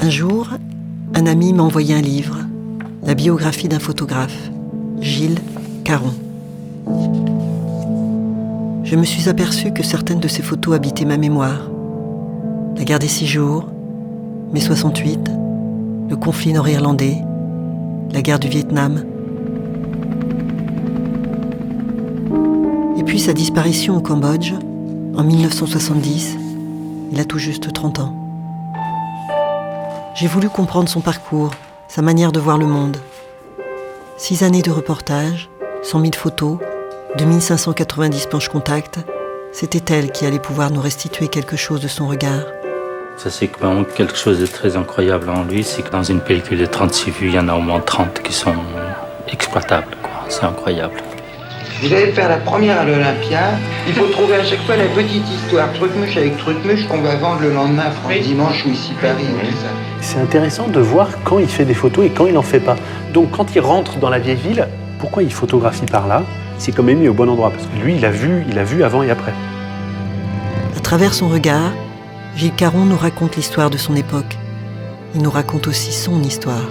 Un jour, un ami m'a envoyé un livre, la biographie d'un photographe, Gilles Caron. Je me suis aperçu que certaines de ces photos habitaient ma mémoire. La guerre des 6 jours, mai 68, le conflit nord-irlandais, la guerre du Vietnam. Et puis sa disparition au Cambodge, en 1970, il a tout juste 30 ans. J'ai voulu comprendre son parcours, sa manière de voir le monde. 6 années de reportage, 100 000 photos, 2590 planches contact, c'était elle qui allait pouvoir nous restituer quelque chose de son regard. Ça, c'est vraiment quelque chose de très incroyable en lui, c'est que dans une pellicule de 36 vues, il y en a au moins 30 qui sont exploitables, quoi. C'est incroyable. Vous allez faire la première à l'Olympia, il faut trouver à chaque fois la petite histoire, truc-mouche avec truc-mouche qu'on va vendre le lendemain, France Dimanche ou ici Paris. Tout ça. C'est intéressant de voir quand il fait des photos et quand il n'en fait pas. Donc quand il rentre dans la vieille ville, pourquoi il photographie par là? Il s'est quand même mis au bon endroit, parce que lui, il a vu avant et après. À travers son regard, Gilles Caron nous raconte l'histoire de son époque. Il nous raconte aussi son histoire.